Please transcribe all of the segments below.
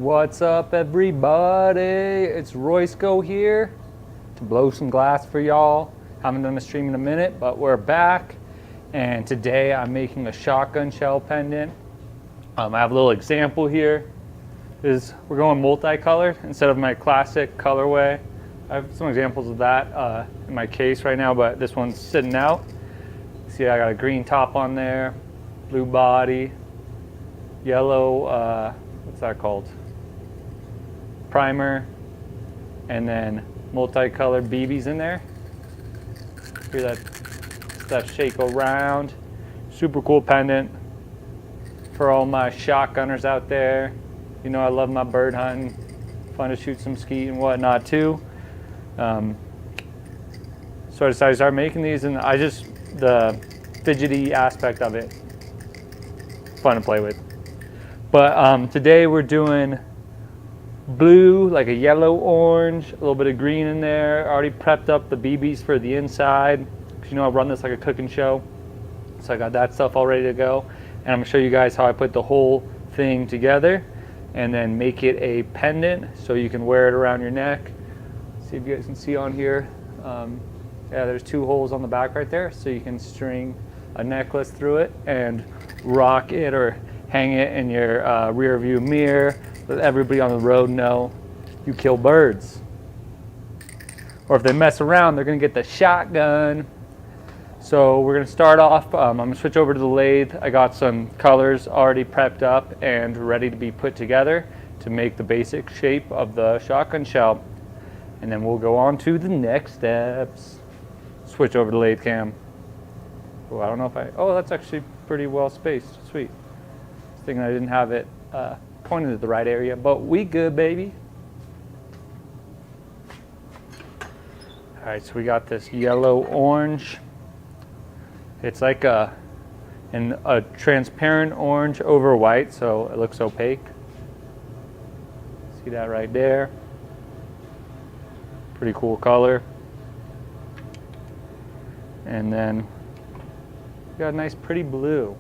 What's up, everybody? It's Roysko here to blow some glass for y'all. Haven't done a stream in a minute, but we're back. And today I'm making a shotgun shell pendant. I have a little example here. We're going multicolored instead of my classic colorway. I have some examples of that in my case right now, but this one's sitting out. See, I got a green top on there, blue body, yellow, what's that called? Primer, and then multicolored BBs in there. Hear that shake around. Super cool pendant for all my shotgunners out there. You know I love my bird hunting. Fun to shoot some skeet and whatnot too. So I decided to start making these, and the fidgety aspect of it, fun to play with. But today we're doing blue, like a yellow orange, a little bit of green in there. I already prepped up the BBs for the inside, because you know I run this like a cooking show. So I got that stuff all ready to go. And I'm gonna show you guys how I put the whole thing together and then make it a pendant so you can wear it around your neck. See if you guys can see on here. Yeah, there's 2 holes on the back right there, so you can string a necklace through it and rock it or hang it in your rear view mirror. Let everybody on the road know you kill birds. Or if they mess around, they're gonna get the shotgun. So we're gonna start off, I'm gonna switch over to the lathe. I got some colors already prepped up and ready to be put together to make the basic shape of the shotgun shell. And then we'll go on to the next steps. Switch over to lathe cam. Oh, I don't know if oh, that's actually pretty well spaced, sweet. I was thinking I didn't have it pointed at the right area, but we good, baby. All right, so we got this yellow orange. It's like a transparent orange over white, so it looks opaque. See that right there? Pretty cool color. And then we got a nice pretty blue.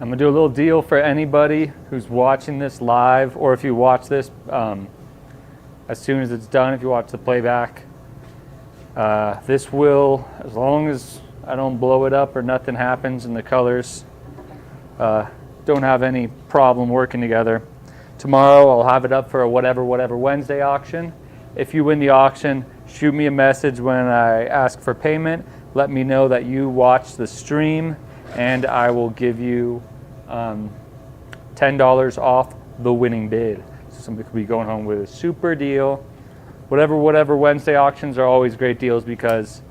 I'm gonna do a little deal for anybody who's watching this live, or if you watch this as soon as it's done, if you watch the playback. This will, as long as I don't blow it up or nothing happens and the colors don't have any problem working together, tomorrow I'll have it up for a whatever Wednesday auction. If you win the auction, shoot me a message when I ask for payment. Let me know that you watched the stream, and I will give you $10 off the winning bid. So somebody could be going home with a super deal. Whatever Wednesday auctions are always great deals, because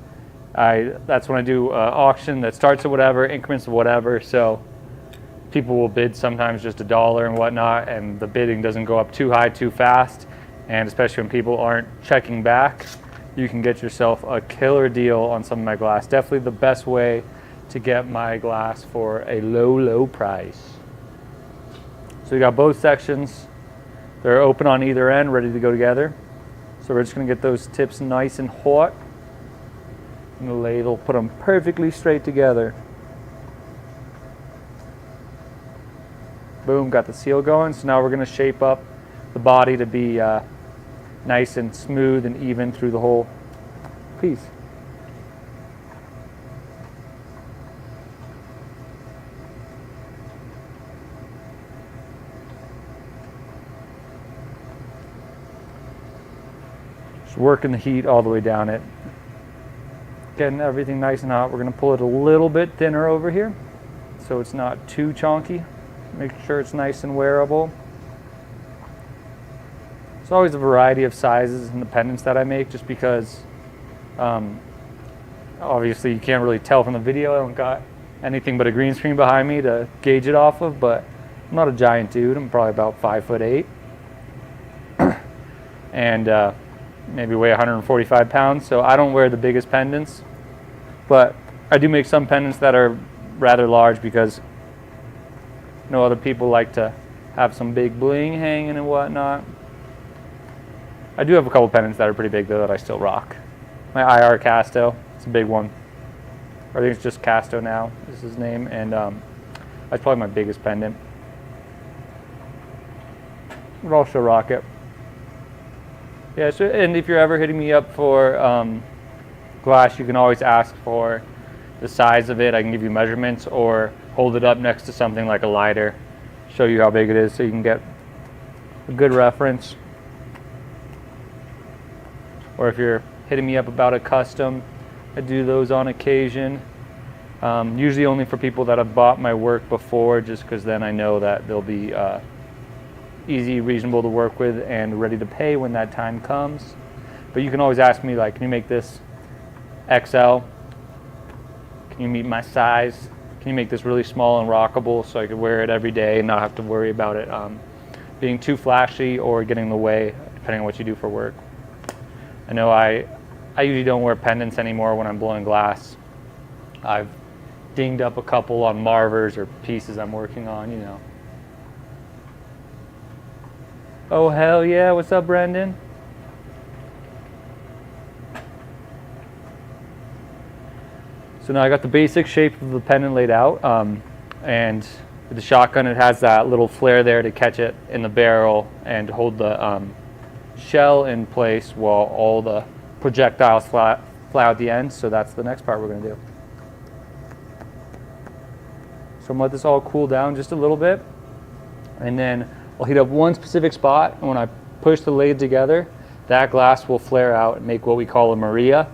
that's when I do auction that starts at whatever, increments of whatever. So people will bid sometimes just $1 and whatnot, and the bidding doesn't go up too high too fast. And especially when people aren't checking back, you can get yourself a killer deal on some of my glass. Definitely the best way to get my glass for a low price. So we got both sections. They're open on either end, ready to go together. So we're just gonna get those tips nice and hot, and the lathe will put them perfectly straight together. Boom, got the seal going. So now we're gonna shape up the body to be nice and smooth and even through the whole piece. Just working the heat all the way down it. Getting everything nice and hot. We're gonna pull it a little bit thinner over here so it's not too chunky. Make sure it's nice and wearable. There's always a variety of sizes in the pendants that I make, just because obviously you can't really tell from the video. I don't got anything but a green screen behind me to gauge it off of, but I'm not a giant dude. I'm probably about 5'8", and maybe weigh 145 pounds. So I don't wear the biggest pendants, but I do make some pendants that are rather large, because other people like to have some big bling hanging and whatnot. I do have a couple pendants that are pretty big though that I still rock. my IR Casto. It's a big one. I think it's just Casto now is his name, and that's probably my biggest pendant. Would also rock it. Yeah, so, and if you're ever hitting me up for glass, you can always ask for the size of it. I can give you measurements, or hold it up next to something like a lighter, show you how big it is so you can get a good reference. Or if you're hitting me up about a custom, I do those on occasion. Usually only for people that have bought my work before, just because then I know that they'll be easy, reasonable to work with, and ready to pay when that time comes. But you can always ask me, like, can you make this XL? Can you meet my size? Can you make this really small and rockable so I could wear it every day and not have to worry about it being too flashy or getting in the way, depending on what you do for work. I know I usually don't wear pendants anymore when I'm blowing glass. I've dinged up a couple on marvers or pieces I'm working on, you know. Oh, hell yeah. What's up, Brendan? So now I got the basic shape of the pendant laid out, and with the shotgun it has that little flare there to catch it in the barrel and hold the shell in place while all the projectiles fly out the end. So that's the next part we're going to do. So I'm going to let this all cool down just a little bit, and then I'll heat up one specific spot, and when I push the lathe together, that glass will flare out and make what we call a Maria,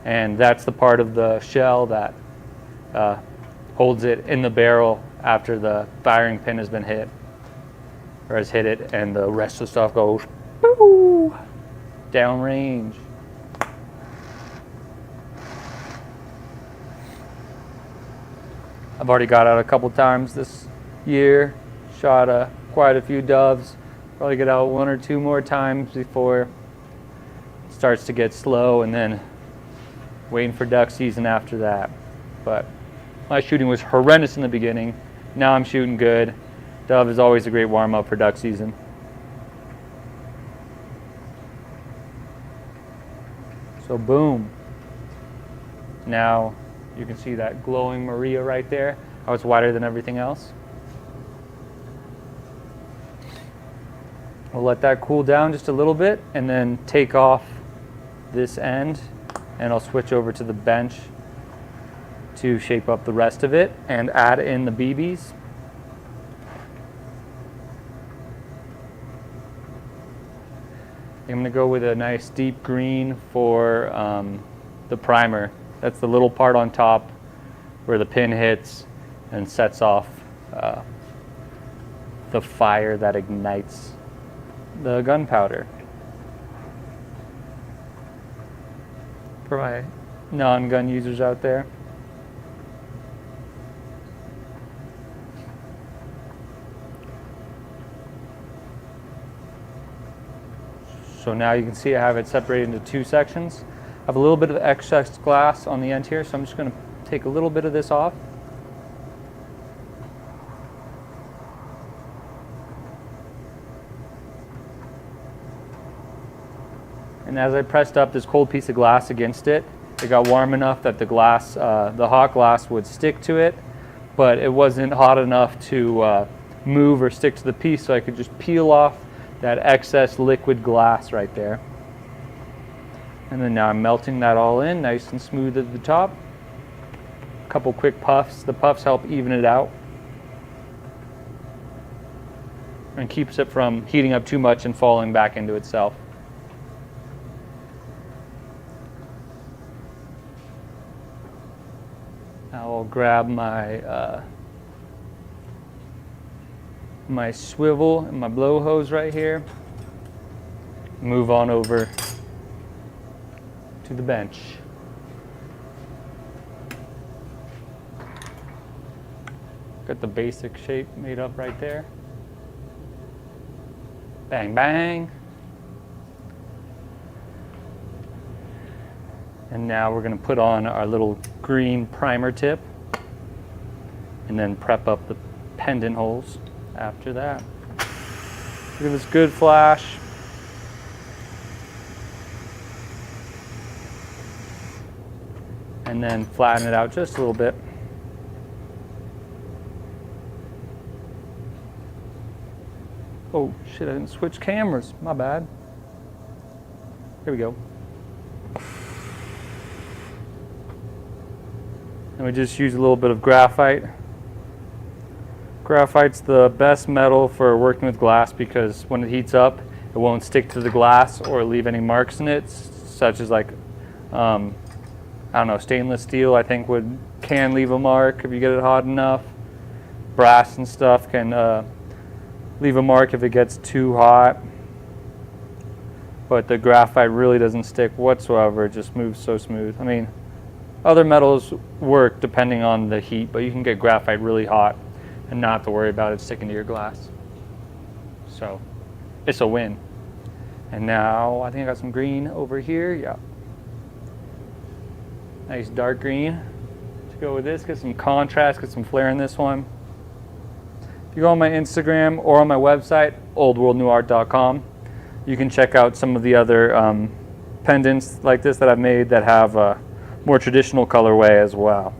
and that's the part of the shell that holds it in the barrel after the firing pin has been hit, or has hit it, and the rest of the stuff goes boo, down range. I've already got out a couple times this year, shot quite a few doves. Probably get out one or two more times before it starts to get slow, and then waiting for duck season after that. But my shooting was horrendous in the beginning. Now I'm shooting good. Dove is always a great warm-up for duck season. So boom. Now you can see that glowing Maria right there, how it's wider than everything else. We'll let that cool down just a little bit and then take off this end, and I'll switch over to the bench to shape up the rest of it and add in the BBs. I'm going to go with a nice deep green for the primer. That's the little part on top where the pin hits and sets off the fire that ignites the gunpowder. For my non-gun users out there. So now you can see I have it separated into two sections. I have a little bit of excess glass on the end here, so I'm just going to take a little bit of this off. And as I pressed up this cold piece of glass against it, it got warm enough that the glass, the hot glass would stick to it, but it wasn't hot enough to move or stick to the piece, so I could just peel off that excess liquid glass right there. And then now I'm melting that all in, nice and smooth at the top. A couple quick puffs. The puffs help even it out and keeps it from heating up too much and falling back into itself. Now I'll grab my my swivel and my blow hose right here. Move on over to the bench. Got the basic shape made up right there. Bang, bang. And now we're going to put on our little green primer tip and then prep up the pendant holes after that. Look at this good flash. and then flatten it out just a little bit. Oh shit, I didn't switch cameras, my bad. Here we go. And we just use a little bit of graphite. Graphite's the best metal for working with glass because when it heats up, it won't stick to the glass or leave any marks in it, such as like, I don't know, stainless steel I think can leave a mark if you get it hot enough. Brass and stuff can leave a mark if it gets too hot. But the graphite really doesn't stick whatsoever, it just moves so smooth. I mean, other metals work depending on the heat, but you can get graphite really hot and not have to worry about it sticking to your glass. So it's a win. And now I think I got some green over here. Yeah. Nice dark green to go with this. Get some contrast, get some flare in this one. If you go on my Instagram or on my website, oldworldnewart.com, you can check out some of the other pendants like this that I've made that have a more traditional colorway as well.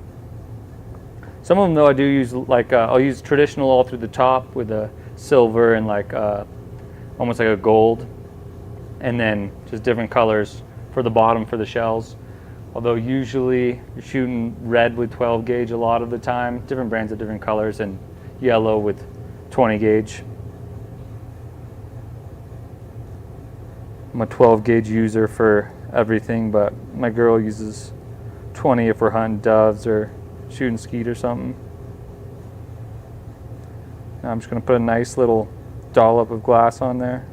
Some of them though I do use like, I'll use traditional all through the top with a silver and like almost like a gold. And then just different colors for the bottom for the shells. Although usually you're shooting red with 12 gauge a lot of the time. Different brands of different colors, and yellow with 20 gauge. I'm a 12 gauge user for everything, but my girl uses 20 if we're hunting doves or shooting skeet or something. Now I'm just going to put a nice little dollop of glass on there.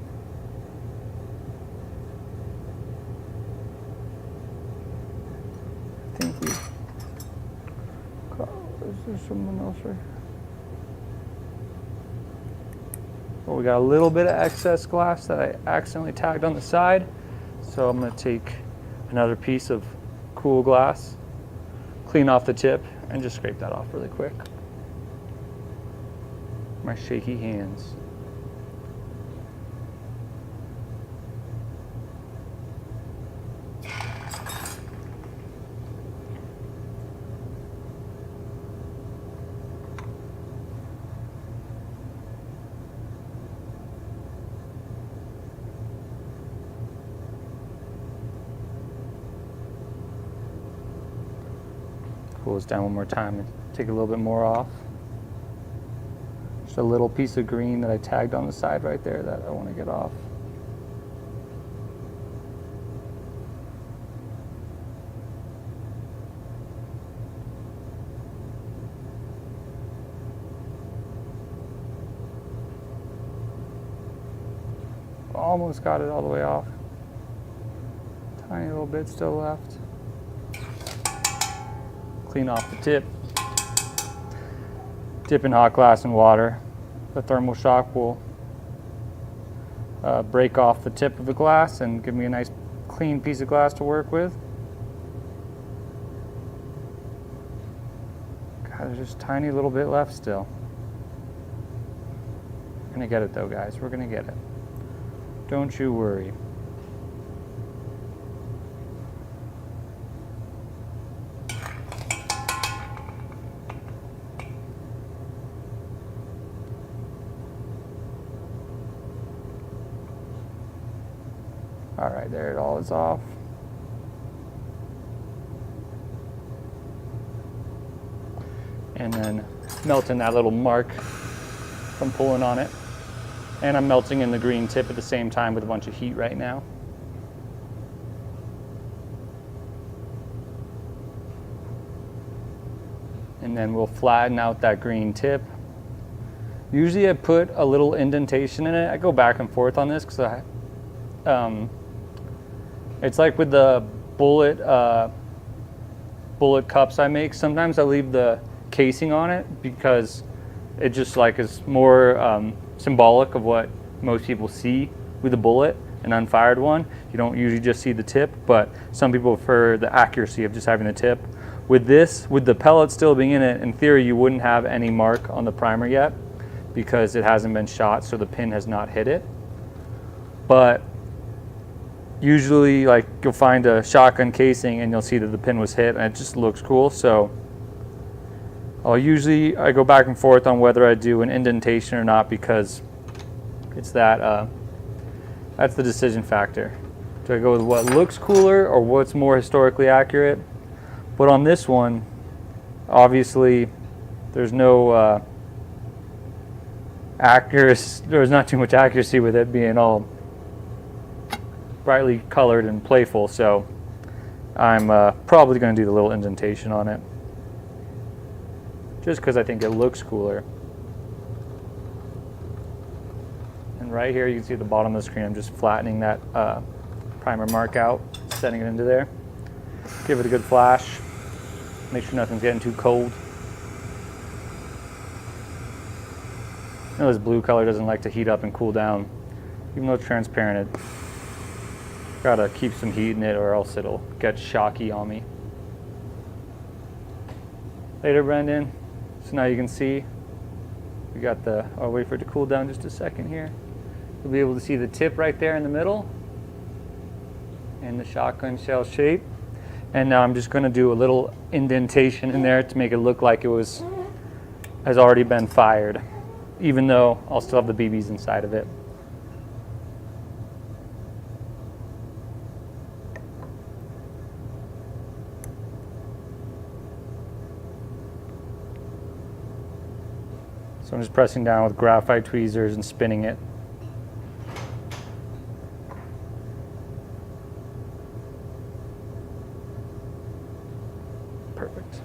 Is there someone else right here? Well, we got a little bit of excess glass that I accidentally tagged on the side. So I'm going to take another piece of cool glass, clean off the tip, and just scrape that off really quick. My shaky hands. Cool this down one more time and take a little bit more off. Just a little piece of green that I tagged on the side right there that I want to get off. Almost got it all the way off. Tiny little bit still left. Clean off the tip. Dip in hot glass and water. The thermal shock will break off the tip of the glass and give me a nice clean piece of glass to work with. God, there's just a tiny little bit left still. We're gonna get it though, guys. We're gonna get it. Don't you worry. All right, there it all is off. And then melting that little mark from pulling on it. And I'm melting in the green tip at the same time with a bunch of heat right now. And then we'll flatten out that green tip. Usually I put a little indentation in it. I go back and forth on this because it's like with the bullet cups I make. Sometimes I leave the casing on it because it just like is more symbolic of what most people see with a bullet, an unfired one. You don't usually just see the tip, but some people prefer the accuracy of just having the tip. With this, with the pellet still being in it, in theory you wouldn't have any mark on the primer yet because it hasn't been shot, so the pin has not hit it. But usually like you'll find a shotgun casing and you'll see that the pin was hit and it just looks cool. So I go back and forth on whether I do an indentation or not, because it's that that's the decision factor. Do I go with what looks cooler or what's more historically accurate? But on this one, obviously there's no there's not too much accuracy with it being all brightly colored and playful, so I'm probably going to do the little indentation on it, just because I think it looks cooler. And right here you can see at the bottom of the screen, I'm just flattening that primer mark out, setting it into there. Give it a good flash, make sure nothing's getting too cold. You know, this blue color doesn't like to heat up and cool down, even though it's transparent. Gotta keep some heat in it or else it'll get shocky on me. Later, Brendan. So now you can see we got I'll wait for it to cool down just a second here. You'll be able to see the tip right there in the middle and the shotgun shell shape. And now I'm just gonna do a little indentation in there to make it look like it has already been fired, even though I'll still have the BBs inside of it. So I'm just pressing down with graphite tweezers and spinning it. Perfect.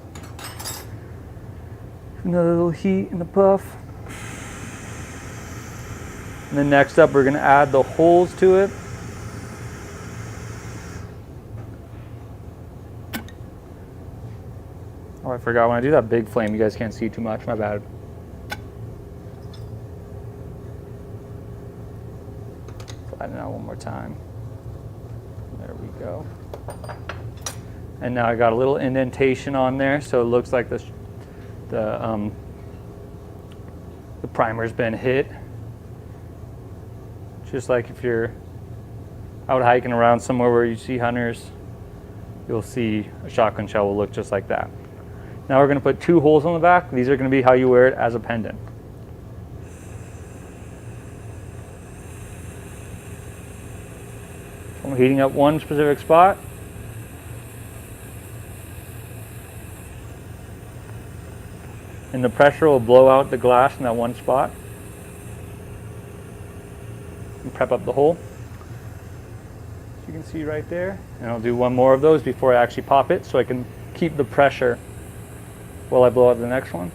Another little heat in the puff. And then next up, we're going to add the holes to it. Oh, I forgot, when I do that big flame, you guys can't see too much, my bad. Flatten it out one more time. There we go. And now I got a little indentation on there, so it looks like the primer's been hit. Just like if you're out hiking around somewhere where you see hunters, you'll see a shotgun shell will look just like that. Now we're going to put 2 holes on the back. These are going to be how you wear it as a pendant. So I'm heating up one specific spot. And the pressure will blow out the glass in that one spot. And prep up the hole, as you can see right there. And I'll do one more of those before I actually pop it, so I can keep the pressure while I blow out the next one.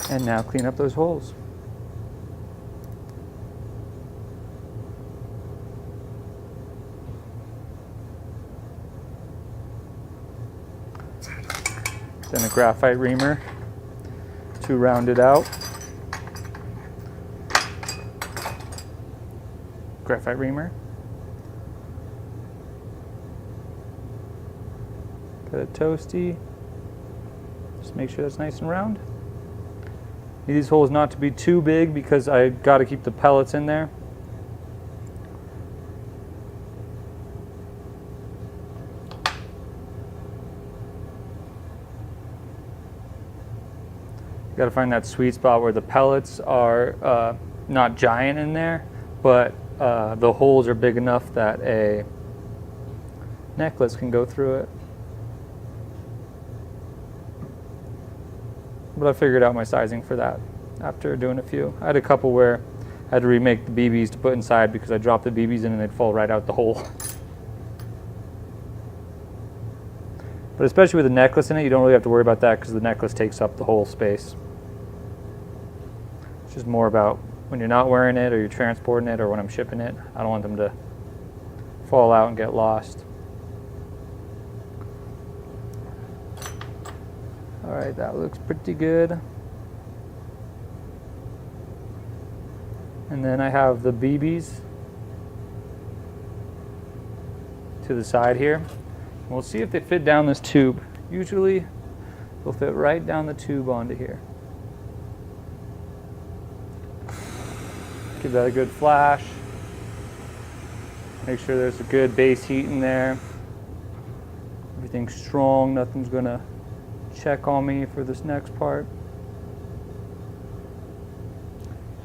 And now clean up those holes. Then a graphite reamer to round it out. Graphite reamer. Got a toasty. Just make sure that's nice and round. Need these holes not to be too big because I got to keep the pellets in there. You got to find that sweet spot where the pellets are not giant in there, but the holes are big enough that a necklace can go through it. But I figured out my sizing for that after doing a few. I had a couple where I had to remake the BBs to put inside because I dropped the BBs in and they'd fall right out the hole. But especially with the necklace in it, you don't really have to worry about that because the necklace takes up the whole space. It's just more about when you're not wearing it or you're transporting it or when I'm shipping it. I don't want them to fall out and get lost. All right, that looks pretty good. And then I have the BBs to the side here. We'll see if they fit down this tube. Usually they'll fit right down the tube onto here. Give that a good flash. Make sure there's a good base heat in there. Everything's strong, nothing's gonna check on me for this next part.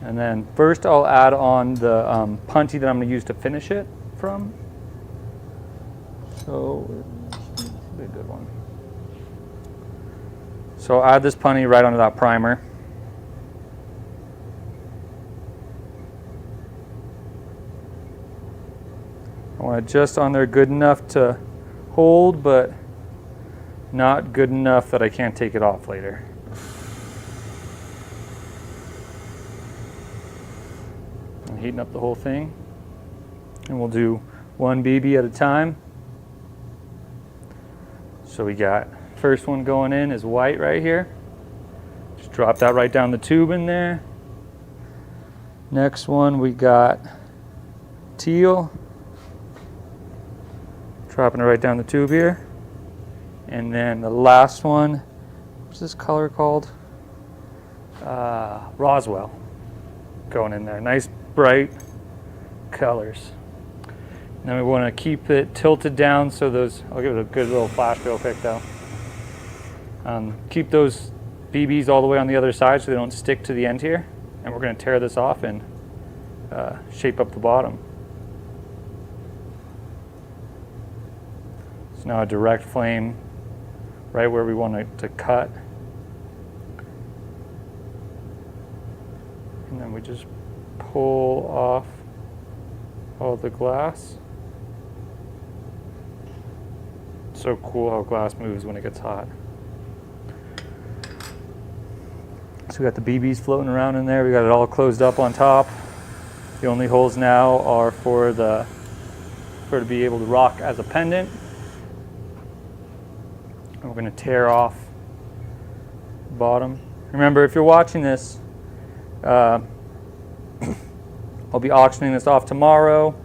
And then first I'll add on the puntee that I'm gonna use to finish it from. So, this will be a good one. So I'll add this puntee right onto that primer. I want it just on there good enough to hold, but not good enough that I can't take it off later. I'm heating up the whole thing, and we'll do one BB at a time. So we got first one going in is white right here. Just drop that right down the tube in there. Next one we got teal. Dropping it right down the tube here. And then the last one, what's this color called? Roswell. Going in there. Nice bright colors. And then we want to keep it tilted down so those, I'll give it a good little flash real quick though. Keep those BBs all the way on the other side so they don't stick to the end here. And we're going to tear this off and shape up the bottom. So now a direct flame right where we want it to cut. And then we just pull off all the glass. So cool how glass moves when it gets hot. So we got the BBs floating around in there. We got it all closed up on top. The only holes now are for it to be able to rock as a pendant. And we're going to tear off the bottom. Remember, if you're watching this, I'll be auctioning this off tomorrow.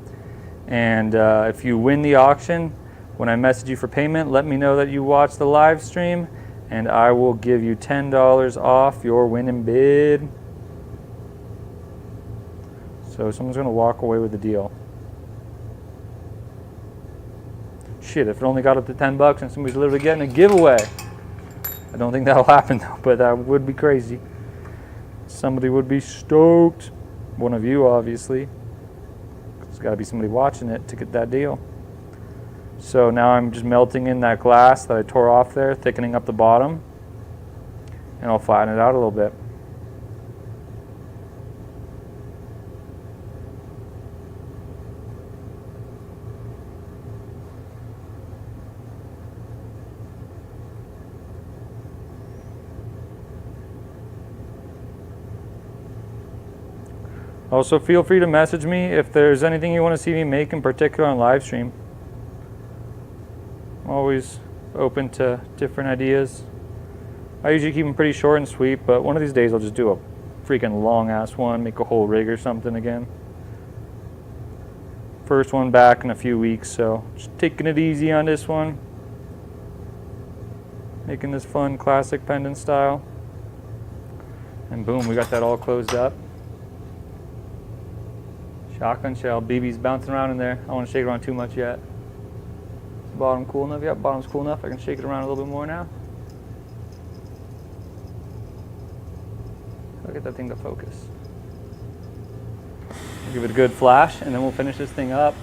And if you win the auction, when I message you for payment, let me know that you watched the live stream, and I will give you $10 off your winning bid. So someone's going to walk away with the deal. Shit, if it only got up to $10 and somebody's literally getting a giveaway. I don't think that'll happen though, but that would be crazy. Somebody would be stoked. One of you, obviously. There's got to be somebody watching it to get that deal. So now I'm just melting in that glass that I tore off there, thickening up the bottom, and I'll flatten it out a little bit. Also, feel free to message me if there's anything you want to see me make in particular on live stream. I'm always open to different ideas. I usually keep them pretty short and sweet, but one of these days I'll just do a freaking long ass one, make a whole rig or something again. First one back in a few weeks, so just taking it easy on this one. Making this fun classic pendant style. And boom, we got that all closed up. Shotgun shell, BB's bouncing around in there. I don't want to shake it around too much yet. Is the bottom cool enough? Yep, bottom's cool enough. I can shake it around a little bit more now. I'll get that thing to focus. I'll give it a good flash, and then we'll finish this thing up.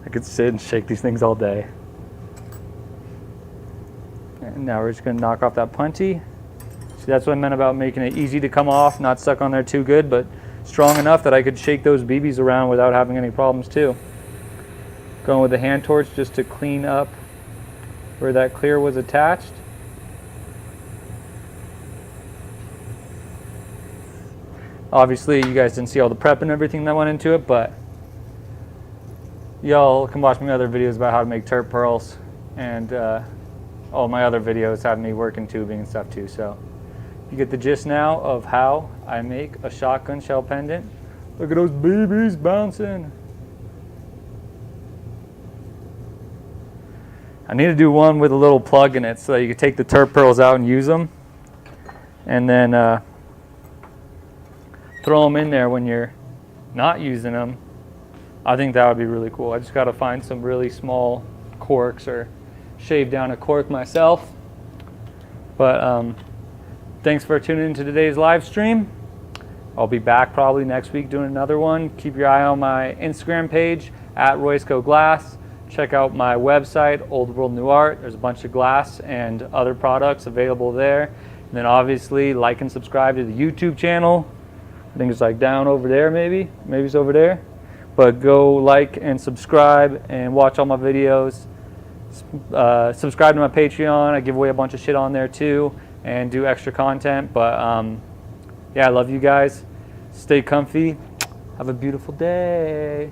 I could sit and shake these things all day. And now we're just going to knock off that puntee. See, that's what I meant about making it easy to come off, not stuck on there too good, but strong enough that I could shake those BBs around without having any problems too. Going with the hand torch just to clean up where that clear was attached. Obviously, you guys didn't see all the prep and everything that went into it, but y'all can watch my other videos about how to make turp pearls, and all my other videos have me working tubing and stuff too. So you get the gist now of how I make a shotgun shell pendant. Look at those babies bouncing. I need to do one with a little plug in it so that you can take the turp pearls out and use them, and then throw them in there when you're not using them. I think that would be really cool. I just got to find some really small corks or shave down a cork myself. But thanks for tuning into today's live stream. I'll be back probably next week doing another one. Keep your eye on my Instagram page at Royceco Glass. Check out my website, Old World New Art. There's a bunch of glass and other products available there. And then obviously like and subscribe to the YouTube channel. I think it's like down over there maybe it's over there. But go like and subscribe and watch all my videos. Subscribe to my Patreon. I give away a bunch of shit on there too and do extra content. But yeah, I love you guys. Stay comfy. Have a beautiful day.